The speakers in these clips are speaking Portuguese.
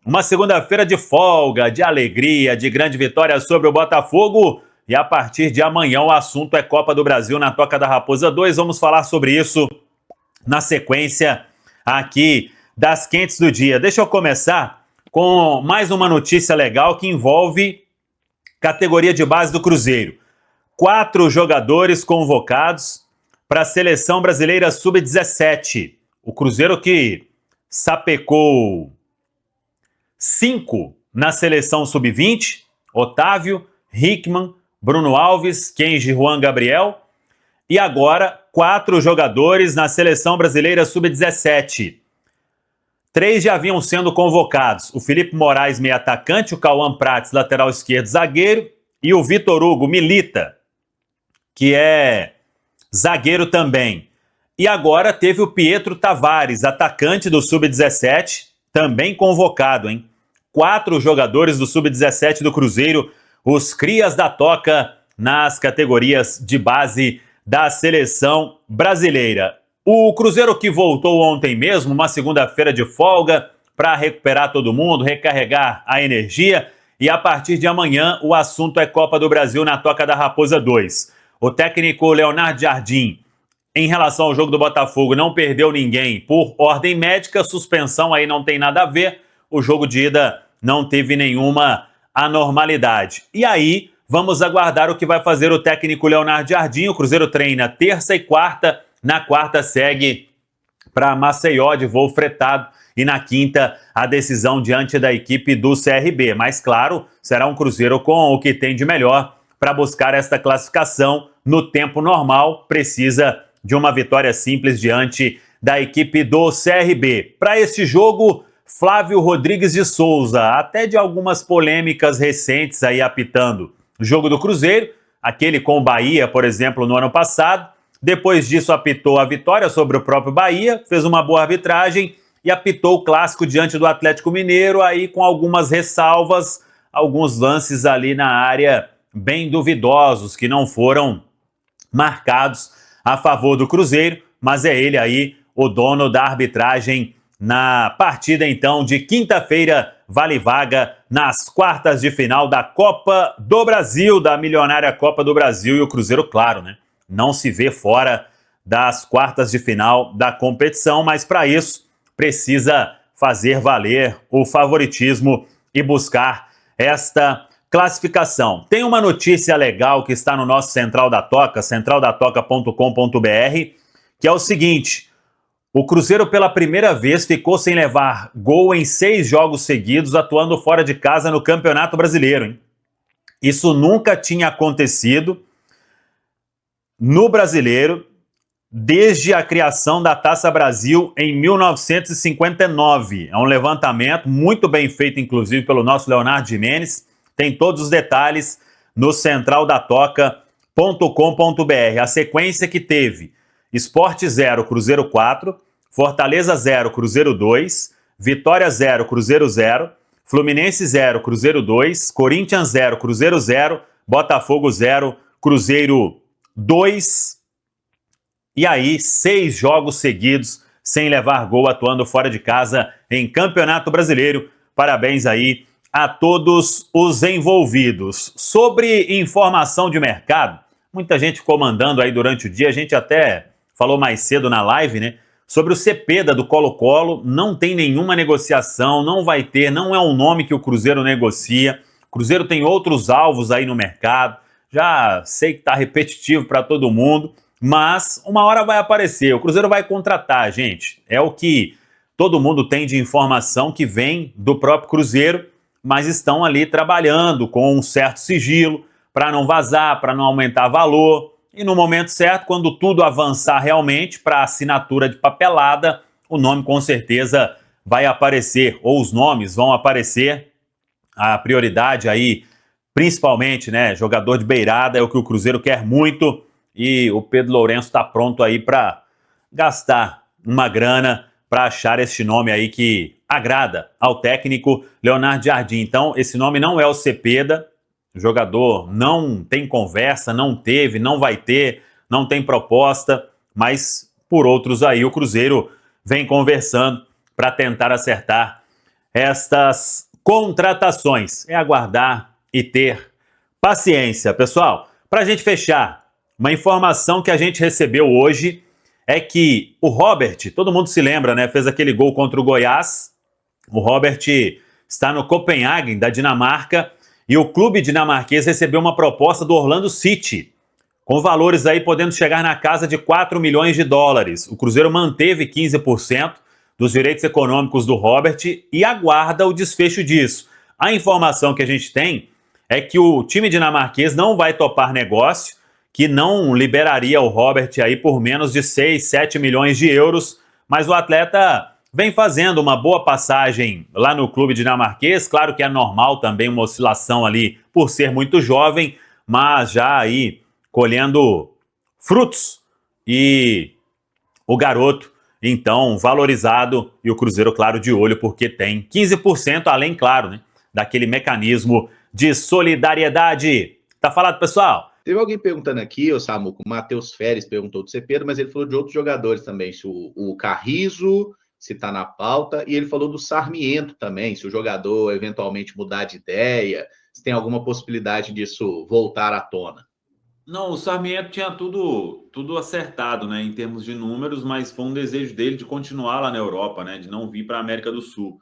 Uma segunda-feira de folga, de alegria, de grande vitória sobre o Botafogo. E a partir de amanhã o assunto é Copa do Brasil na Toca da Raposa 2. Vamos falar sobre isso na sequência aqui das quentes do dia. Deixa eu começar com mais uma notícia legal que envolve categoria de base do Cruzeiro. 4 jogadores convocados para a Seleção Brasileira Sub-17. O Cruzeiro que sapecou 5 na Seleção Sub-20, Otávio, Hickman, Bruno Alves, Kenji, Juan Gabriel, e agora 4 jogadores na Seleção Brasileira Sub-17. 3 já haviam sendo convocados, o Felipe Moraes, meio atacante, o Cauã Prates, lateral esquerdo, zagueiro, e o Vitor Hugo Milita, que é zagueiro também. E agora teve o Pietro Tavares, atacante do Sub-17, também convocado, hein? 4 jogadores do Sub-17 do Cruzeiro, os crias da Toca nas categorias de base da Seleção Brasileira. O Cruzeiro que voltou ontem mesmo, uma segunda-feira de folga, para recuperar todo mundo, recarregar a energia, e a partir de amanhã o assunto é Copa do Brasil na Toca da Raposa 2. O técnico Leonardo Jardim, em relação ao jogo do Botafogo, não perdeu ninguém por ordem médica, suspensão aí não tem nada a ver, o jogo de ida não teve nenhuma anormalidade. E aí, vamos aguardar o que vai fazer o técnico Leonardo Jardim. O Cruzeiro treina terça e quarta, na quarta segue para Maceió de voo fretado e na quinta a decisão diante da equipe do CRB. Mas claro, será um Cruzeiro com o que tem de melhor para buscar esta classificação no tempo normal. Precisa de uma vitória simples diante da equipe do CRB. Para este jogo, Flávio Rodrigues de Souza, até de algumas polêmicas recentes aí apitando o jogo do Cruzeiro, aquele com o Bahia, por exemplo, no ano passado. Depois disso apitou a vitória sobre o próprio Bahia, fez uma boa arbitragem e apitou o clássico diante do Atlético Mineiro, aí com algumas ressalvas, alguns lances ali na área bem duvidosos, que não foram marcados a favor do Cruzeiro, mas é ele aí o dono da arbitragem na partida, então, de quinta-feira, vale vaga nas quartas de final da Copa do Brasil, da milionária Copa do Brasil, e o Cruzeiro, claro, né, não se vê fora das quartas de final da competição, mas para isso precisa fazer valer o favoritismo e buscar esta classificação. Tem uma notícia legal que está no nosso Central da Toca, centraldatoca.com.br, que é o seguinte: o Cruzeiro pela primeira vez ficou sem levar gol em 6 jogos seguidos, atuando fora de casa no Campeonato Brasileiro, hein? Isso nunca tinha acontecido no Brasileiro desde a criação da Taça Brasil em 1959. É um levantamento muito bem feito, inclusive, pelo nosso Leonardo Gimenez. Tem todos os detalhes no centraldatoca.com.br. A sequência que teve: Sport 0, Cruzeiro 4, Fortaleza 0, Cruzeiro 2, Vitória 0, Cruzeiro 0, Fluminense 0, Cruzeiro 2, Corinthians 0, Cruzeiro 0, Botafogo 0, Cruzeiro 2. E aí, 6 jogos seguidos sem levar gol, atuando fora de casa em Campeonato Brasileiro. Parabéns aí a todos os envolvidos. Sobre informação de mercado, muita gente ficou mandando aí durante o dia, a gente até falou mais cedo na live, né? Sobre o Cepeda do Colo-Colo, não tem nenhuma negociação, não vai ter, não é um nome que o Cruzeiro negocia. O Cruzeiro tem outros alvos aí no mercado, já sei que tá repetitivo para todo mundo, mas uma hora vai aparecer, o Cruzeiro vai contratar, gente. É o que todo mundo tem de informação que vem do próprio Cruzeiro, mas estão ali trabalhando com um certo sigilo para não vazar, para não aumentar valor. E no momento certo, quando tudo avançar realmente para assinatura de papelada, o nome com certeza vai aparecer, ou os nomes vão aparecer. A prioridade aí, principalmente, né, jogador de beirada, é o que o Cruzeiro quer muito, e o Pedro Lourenço está pronto aí para gastar uma grana para achar este nome aí que agrada ao técnico Leonardo Jardim. Então, esse nome não é o Cepeda. O jogador não tem conversa, não teve, não vai ter, não tem proposta, mas por outros aí o Cruzeiro vem conversando para tentar acertar estas contratações. É aguardar e ter paciência. Pessoal, para a gente fechar, uma informação que a gente recebeu hoje é que o Robert, todo mundo se lembra, né? Fez aquele gol contra o Goiás. O Robert está no Copenhagen, da Dinamarca, e o clube dinamarquês recebeu uma proposta do Orlando City, com valores aí podendo chegar na casa de 4 milhões de dólares. O Cruzeiro manteve 15% dos direitos econômicos do Robert e aguarda o desfecho disso. A informação que a gente tem é que o time dinamarquês não vai topar negócio, que não liberaria o Robert aí por menos de 6, 7 milhões de euros, mas o atleta vem fazendo uma boa passagem lá no clube dinamarquês. Claro que é normal também uma oscilação ali por ser muito jovem, mas já aí colhendo frutos, e o garoto então valorizado, e o Cruzeiro, claro, de olho, porque tem 15%, além, claro, né, daquele mecanismo de solidariedade. Tá falado, pessoal? Teve alguém perguntando aqui, o Samuco, o Matheus Feres perguntou do Pedro, mas ele falou de outros jogadores também, se o Carrizo, se tá na pauta, e ele falou do Sarmiento também, se o jogador eventualmente mudar de ideia, se tem alguma possibilidade disso voltar à tona. Não, o Sarmiento tinha tudo acertado, né, em termos de números, mas foi um desejo dele de continuar lá na Europa, né, de não vir para a América do Sul.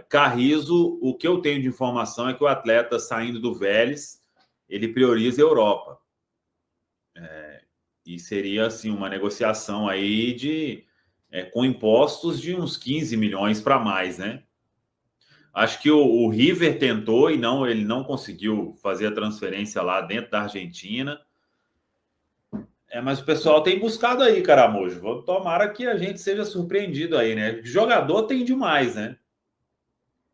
Carrizo, o que eu tenho de informação é que o atleta saindo do Vélez, ele prioriza a Europa. E seria, assim, uma negociação aí com impostos de uns 15 milhões para mais, né? Acho que o River tentou e ele não conseguiu fazer a transferência lá dentro da Argentina. Mas o pessoal tem buscado aí, Caramujo. Tomara que a gente seja surpreendido aí, né? Jogador tem demais, né?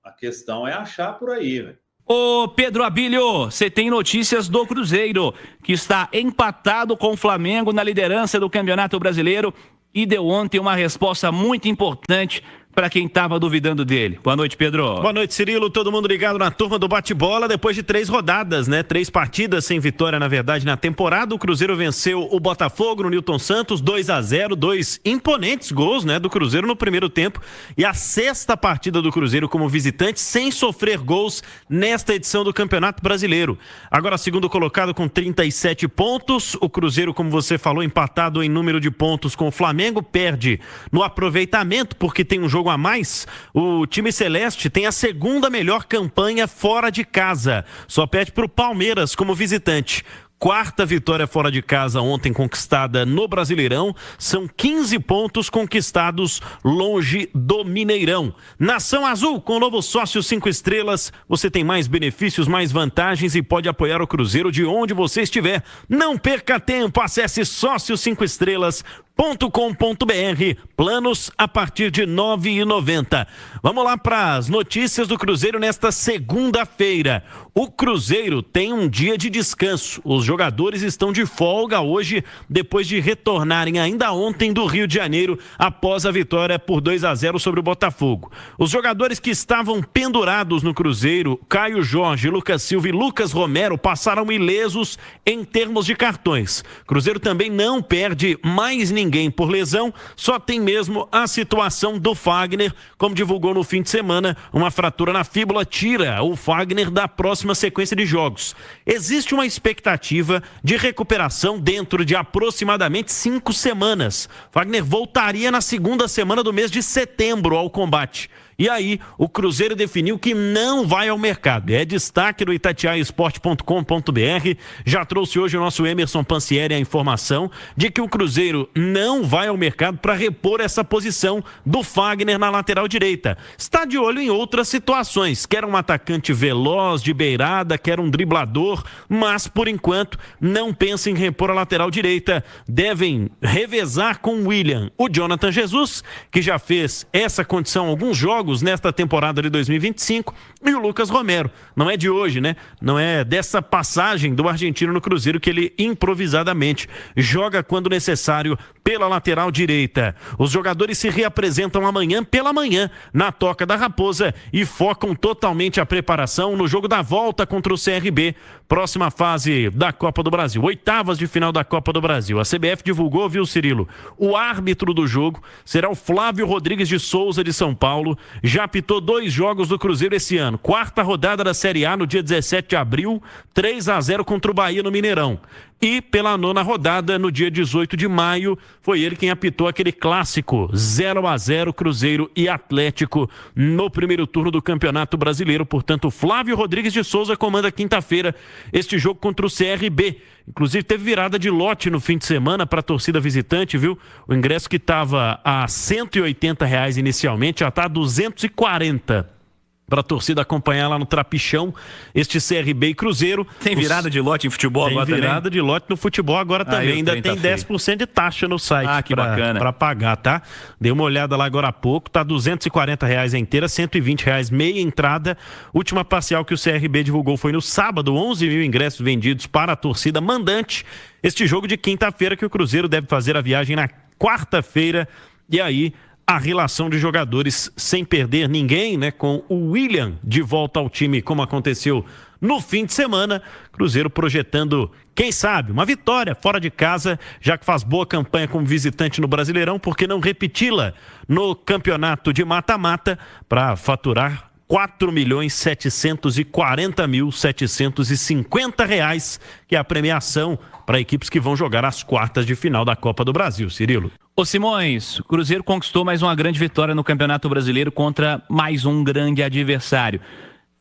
A questão é achar por aí, velho. Ô Pedro Abílio, você tem notícias do Cruzeiro, que está empatado com o Flamengo na liderança do Campeonato Brasileiro e deu ontem uma resposta muito importante para quem estava duvidando dele. Boa noite, Pedro. Boa noite, Cirilo. Todo mundo ligado na turma do bate-bola depois de 3 rodadas, né? 3 partidas sem vitória, na verdade, na temporada. O Cruzeiro venceu o Botafogo no Newton Santos, 2-0, 2 imponentes gols, né, do Cruzeiro no primeiro tempo. E a 6ª partida do Cruzeiro como visitante sem sofrer gols nesta edição do Campeonato Brasileiro. Agora, segundo colocado com 37 pontos. O Cruzeiro, como você falou, empatado em número de pontos com o Flamengo, perde no aproveitamento porque tem um jogo a mais. O time celeste tem a 2ª melhor campanha fora de casa, só perde para o Palmeiras como visitante. 4ª vitória fora de casa ontem conquistada no Brasileirão. São 15 pontos conquistados longe do Mineirão. Nação Azul, com o novo sócio 5 estrelas, você tem mais benefícios, mais vantagens e pode apoiar o Cruzeiro de onde você estiver. Não perca tempo, acesse sócio5estrelas.com.br, planos a partir de R$ 9,90. Vamos lá para as notícias do Cruzeiro nesta segunda-feira. O Cruzeiro tem um dia de descanso. Os jogadores estão de folga hoje, depois de retornarem ainda ontem do Rio de Janeiro, após a vitória por 2-0 sobre o Botafogo. Os jogadores que estavam pendurados no Cruzeiro, Caio Jorge, Lucas Silva e Lucas Romero, passaram ilesos em termos de cartões. Cruzeiro também não perde mais ninguém por lesão, só tem mesmo a situação do Fagner, como divulgou no fim de semana, uma fratura na fíbula tira o Fagner da próxima sequência de jogos. Existe uma expectativa de recuperação dentro de aproximadamente 5 semanas. Fagner voltaria na 2ª semana do mês de setembro ao combate. E aí, o Cruzeiro definiu que não vai ao mercado. É destaque do itatiaia.esporte.com.br. Já trouxe hoje o nosso Emerson Pansieri a informação de que o Cruzeiro não vai ao mercado para repor essa posição do Fagner na lateral direita. Está de olho em outras situações. Quer um atacante veloz, de beirada, quer um driblador, mas por enquanto não pensa em repor a lateral direita. Devem revezar com o William o Jonathan Jesus, que já fez essa condição alguns jogos nesta temporada de 2025, e o Lucas Romero. Não é de hoje, né? Não é dessa passagem do argentino no Cruzeiro que ele improvisadamente joga quando necessário pela lateral direita. Os jogadores se reapresentam amanhã pela manhã na Toca da Raposa e focam totalmente a preparação no jogo da volta contra o CRB, próxima fase da Copa do Brasil, 8ª de final da Copa do Brasil. A CBF divulgou, viu, Cirilo? O árbitro do jogo será o Flávio Rodrigues de Souza, de São Paulo. já apitou 2 jogos do Cruzeiro esse ano. 4ª rodada da Série A no dia 17 de abril, 3-0 contra o Bahia no Mineirão. E pela 9ª rodada, no dia 18 de maio, foi ele quem apitou aquele clássico 0-0 Cruzeiro e Atlético no primeiro turno do Campeonato Brasileiro. Portanto, Flávio Rodrigues de Souza comanda quinta-feira este jogo contra o CRB. Inclusive, teve virada de lote no fim de semana para a torcida visitante, viu? O ingresso que estava a R$ 180 inicialmente já está a 240 para a torcida acompanhar lá no Trapichão este CRB e Cruzeiro. Tem virada de lote em futebol agora também? Tem virada de lote no futebol agora também. Ainda tem 10% de taxa no site que bacana para pagar, tá? Dei uma olhada lá agora há pouco, tá R$ 240 a inteira, R$ 120 meia entrada. Última parcial que o CRB divulgou foi no sábado, 11 mil ingressos vendidos para a torcida mandante. Este jogo de quinta-feira que o Cruzeiro deve fazer a viagem na quarta-feira. E aí, a relação de jogadores sem perder ninguém, né? Com o William de volta ao time, como aconteceu no fim de semana. Cruzeiro projetando, quem sabe, uma vitória fora de casa, já que faz boa campanha como visitante no Brasileirão, por que não repeti-la no campeonato de mata-mata para faturar R$ 4.740.750, que é a premiação para equipes que vão jogar as quartas de final da Copa do Brasil. Cirilo. Ô Simões, o Cruzeiro conquistou mais uma grande vitória no Campeonato Brasileiro contra mais um grande adversário.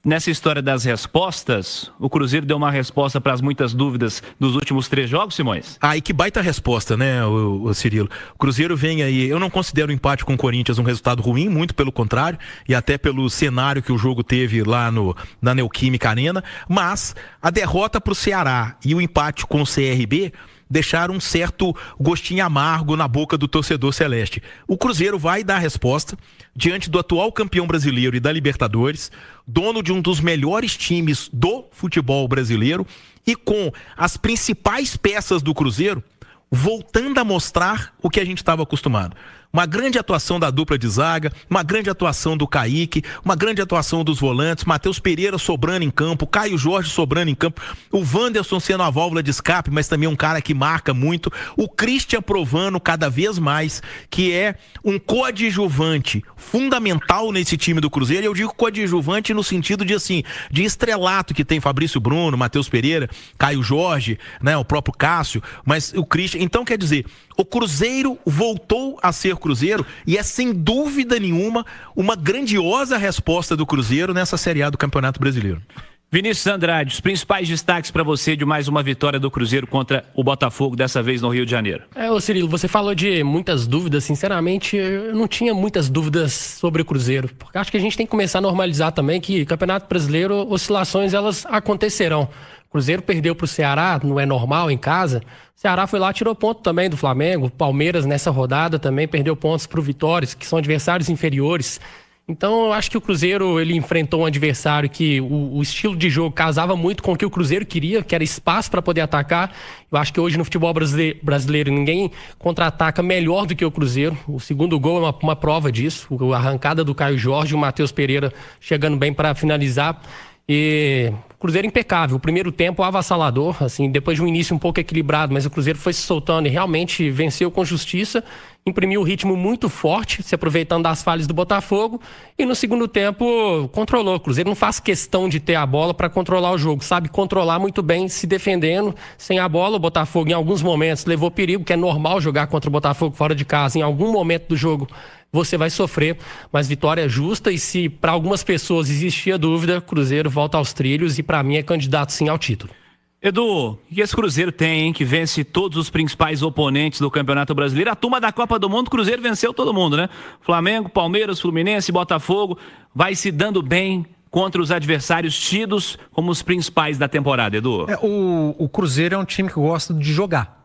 Nessa história das respostas, o Cruzeiro deu uma resposta para as muitas dúvidas dos últimos 3 jogos, Simões? E que baita resposta, né, o Cirilo? O Cruzeiro vem aí, eu não considero o empate com o Corinthians um resultado ruim, muito pelo contrário, e até pelo cenário que o jogo teve lá na Neoquímica Arena, mas a derrota para o Ceará e o empate com o CRB deixaram um certo gostinho amargo na boca do torcedor celeste. O Cruzeiro vai dar a resposta diante do atual campeão brasileiro e da Libertadores, dono de um dos melhores times do futebol brasileiro e com as principais peças do Cruzeiro voltando a mostrar o que a gente estava acostumado. Uma grande atuação da dupla de zaga, uma grande atuação do Kaique, uma grande atuação dos volantes, Matheus Pereira sobrando em campo, Caio Jorge sobrando em campo, o Wanderson sendo a válvula de escape, mas também um cara que marca muito, o Christian provando cada vez mais que é um coadjuvante fundamental nesse time do Cruzeiro. Eu digo coadjuvante no sentido de de estrelato, que tem Fabrício Bruno, Matheus Pereira, Caio Jorge, né, o próprio Cássio, mas o Christian. Então, quer dizer, o Cruzeiro voltou a ser Cruzeiro e é sem dúvida nenhuma uma grandiosa resposta do Cruzeiro nessa Série A do Campeonato Brasileiro. Vinícius Andrade, os principais destaques para você de mais uma vitória do Cruzeiro contra o Botafogo, dessa vez no Rio de Janeiro. Ô Cirilo, você falou de muitas dúvidas. Sinceramente, eu não tinha muitas dúvidas sobre o Cruzeiro, porque acho que a gente tem que começar a normalizar também que Campeonato Brasileiro, oscilações elas acontecerão. O Cruzeiro perdeu para o Ceará, não é normal em casa. O Ceará foi lá, tirou ponto também do Flamengo. O Palmeiras nessa rodada também perdeu pontos para o Vitória, que são adversários inferiores. Então eu acho que o Cruzeiro ele enfrentou um adversário que o estilo de jogo casava muito com o que o Cruzeiro queria, que era espaço para poder atacar. Eu acho que hoje no futebol brasileiro ninguém contra-ataca melhor do que o Cruzeiro. O segundo gol é uma prova disso. A arrancada do Caio Jorge, o Matheus Pereira chegando bem para finalizar. E o Cruzeiro impecável, o primeiro tempo avassalador, depois de um início um pouco equilibrado, mas o Cruzeiro foi se soltando e realmente venceu com justiça, imprimiu um ritmo muito forte, se aproveitando das falhas do Botafogo, e no segundo tempo controlou. O Cruzeiro não faz questão de ter a bola para controlar o jogo, sabe controlar muito bem, se defendendo, sem a bola. O Botafogo em alguns momentos levou perigo, que é normal jogar contra o Botafogo fora de casa, em algum momento do jogo você vai sofrer, mas vitória justa. E se para algumas pessoas existia dúvida, Cruzeiro volta aos trilhos e para mim é candidato sim ao título. Edu, o que esse Cruzeiro tem, hein, que vence todos os principais oponentes do Campeonato Brasileiro? A turma da Copa do Mundo, o Cruzeiro venceu todo mundo, né? Flamengo, Palmeiras, Fluminense, Botafogo, vai se dando bem contra os adversários tidos como os principais da temporada, Edu. O Cruzeiro é um time que gosta de jogar.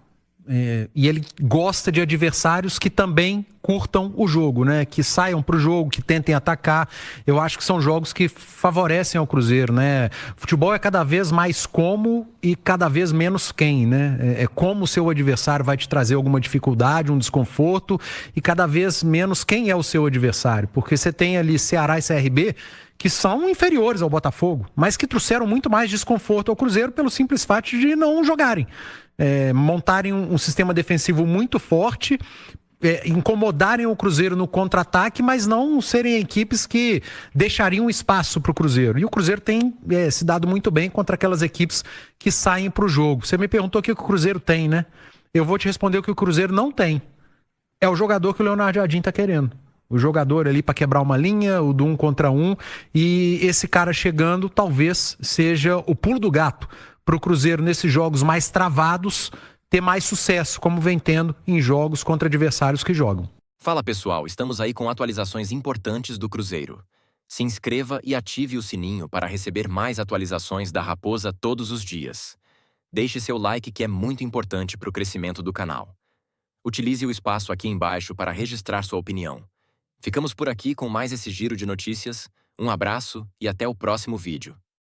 E ele gosta de adversários que também curtam o jogo, né? Que saiam pro jogo, que tentem atacar. Eu acho que são jogos que favorecem ao Cruzeiro, né? Futebol é cada vez mais como e cada vez menos quem, né? É como o seu adversário vai te trazer alguma dificuldade, um desconforto, e cada vez menos quem é o seu adversário. Porque você tem ali Ceará e CRB, que são inferiores ao Botafogo, mas que trouxeram muito mais desconforto ao Cruzeiro pelo simples fato de não jogarem. Montarem um sistema defensivo muito forte, incomodarem o Cruzeiro no contra-ataque, mas não serem equipes que deixariam espaço para o Cruzeiro. E o Cruzeiro tem se dado muito bem contra aquelas equipes que saem para o jogo. Você me perguntou o que o Cruzeiro tem, né? Eu vou te responder o que o Cruzeiro não tem. É o jogador que o Leonardo Jardim está querendo. O jogador ali para quebrar uma linha, o do 1 contra 1. E esse cara chegando talvez seja o pulo do gato para o Cruzeiro nesses jogos mais travados ter mais sucesso, como vem tendo em jogos contra adversários que jogam. Fala pessoal, estamos aí com atualizações importantes do Cruzeiro. Se inscreva e ative o sininho para receber mais atualizações da Raposa todos os dias. Deixe seu like que é muito importante para o crescimento do canal. Utilize o espaço aqui embaixo para registrar sua opinião. Ficamos por aqui com mais esse giro de notícias. Um abraço e até o próximo vídeo.